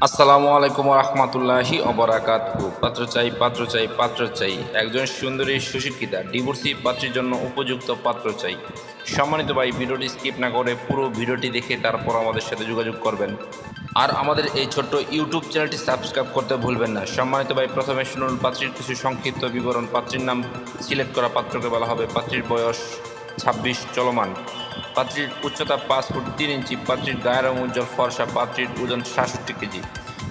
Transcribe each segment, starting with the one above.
আসসালামু আলাইকুম রহমতুল্লাহি অবরাকাতুহু। পাত্র চাই একজন সুন্দরী সুশিক্ষিতা ডিভোর্সি পাত্রীর জন্য উপযুক্ত পাত্র চাই। সম্মানিত ভাই, ভিডিওটি স্কিপ না করে পুরো ভিডিওটি দেখে তারপর আমাদের সাথে যোগাযোগ করবেন। আর আমাদের এই ছোট্ট ইউটিউব চ্যানেলটি সাবস্ক্রাইব করতে ভুলবেন না। সম্মানিত ভাই, প্রথমে শুনুন পাত্রীর কিছু সংক্ষিপ্ত বিবরণ। পাত্রীর নাম সিলেক্ট করা পাত্রকে বলা হবে। পাত্রীর বয়স 26 চলমান। পাত্রীর উচ্চতা 5 ফুট 3 ইঞ্চি। পাত্রীর গায়ের রং উজ্জ্বল ফর্সা। পাত্রীর ওজন 67 কেজি।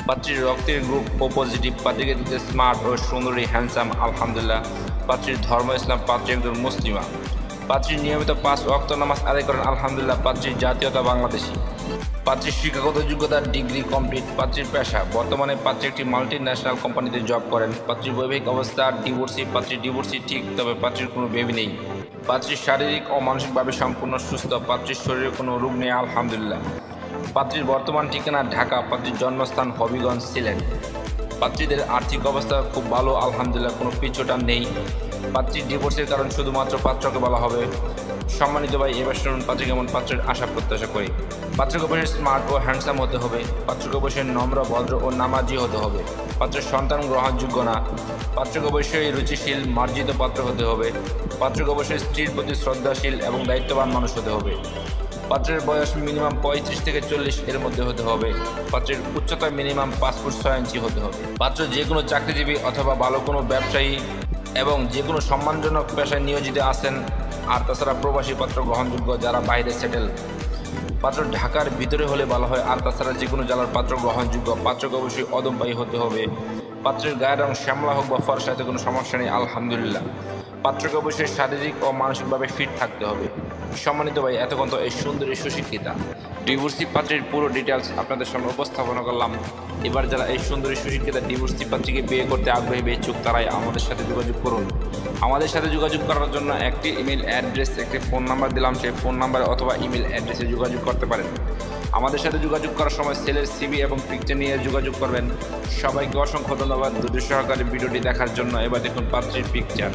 পাত্রীর রক্তের গ্রুপ ও পজিটিভ। পাত্রীকে দিতে স্মার্ট ও সুন্দরী হ্যান্ডসাম আলহামদুলিল্লাহ। পাত্রীর ধর্ম ইসলাম। পাত্রী একজন মুসলিমা। পাত্রী নিয়মিত 5 ওয়াক্ত নামাজ আদায় করেন আলহামদুলিল্লাহ। পাত্রীর জাতীয়তা বাংলাদেশী। পাত্রীর শিক্ষাগত যোগ্যতা ডিগ্রি কমপ্লিট। পাত্রীর পেশা বর্তমানে পাত্রী একটি মাল্টি ন্যাশনাল কোম্পানিতে জব করেন। পাত্রীর বৈবাহিক অবস্থা ডিভোর্সি। পাত্রীর ডিভোর্সি ঠিক, তবে পাত্রীর কোনো বেবি নেই। পাত্রীর শারীরিক ও মানসিকভাবে সম্পূর্ণ সুস্থ। পাত্রীর শরীরে কোনো রোগ নেই আলহামদুলিল্লাহ। পাত্রীর বর্তমান ঠিকানা ঢাকা। পাত্রীর জন্মস্থান হবিগঞ্জ সিলেট। পাত্রীদের আর্থিক অবস্থা খুব ভালো আলহামদুলিল্লাহ, কোনো পিছুটান নেই। পাত্রীর ডিভোর্সের কারণ শুধুমাত্র পাত্রকে বলা হবে। সম্মানিত ভাই, এবার শুনুন পাত্রী কেমন পাত্রের আশা প্রত্যাশা করি। পাত্রকে অবশ্যই স্মার্ট ও হ্যান্ডসাম হতে হবে। পাত্রকে অবশ্যই নম্র ভদ্র ও নামাজি হতে হবে। পাত্রের সন্তান গ্রহণযোগ্য না। পাত্রকে অবশ্যই রুচিশীল মার্জিত পাত্র হতে হবে। পাত্রকে অবশ্যই স্ত্রীর প্রতি শ্রদ্ধাশীল এবং দায়িত্ববান মানুষ হতে হবে। পাত্রের বয়স মিনিমাম 35 থেকে 40 এর মধ্যে হতে হবে। পাত্রের উচ্চতা মিনিমাম 5 ফুট 6 ইঞ্চি হতে হবে। পাত্র যে কোনো চাকরিজীবী অথবা ভালো কোনো ব্যবসায়ী এবং যে কোনো সম্মানজনক পেশায় নিয়োজিত আছেন। আর তাছাড়া প্রবাসী পাত্র গ্রহণযোগ্য, যারা বাইরে সেটেল। পাত্র ঢাকার ভিতরে হলে ভালো হয়। আর তাছাড়া যে কোনো জেলার পাত্র গ্রহণযোগ্য। পাত্রকে অবশ্যই অদম্পায়ী হতে হবে। পাত্রের গায়ের রং শ্যামলা হোক বা ফর্সা, এতে কোনো সমস্যা নেই আলহামদুলিল্লাহ। পাত্রকে অবশ্যই শারীরিক ও মানসিকভাবে ফিট থাকতে হবে। সম্মানিত ভাই, এতক্ষণ তো এই সুন্দরী সুশিক্ষিতা ডিভোর্সি পাত্রীর পুরো ডিটেলস আপনাদের সামনে উপস্থাপনা করলাম। এবার যারা এই সুন্দরী সুশিক্ষিতা ডিভোর্সি পাত্রীকে বিয়ে করতে আগ্রহী বা ইচ্ছুক, তারাই আমাদের সাথে যোগাযোগ করুন। আমাদের সাথে যোগাযোগ করার জন্য একটি ইমেল অ্যাড্রেস, একটি ফোন নাম্বার দিলাম। সেই ফোন নাম্বারে অথবা ইমেল অ্যাড্রেসে যোগাযোগ করতে পারেন। আমাদের সাথে যোগাযোগ করার সময় ছেলের সিভি এবং পিকচার নিয়ে যোগাযোগ করবেন। সবাইকে অসংখ্য ধন্যবাদ ধৈর্য সহকারে ভিডিওটি দেখার জন্য। এবার দেখুন পাত্রীর পিকচার।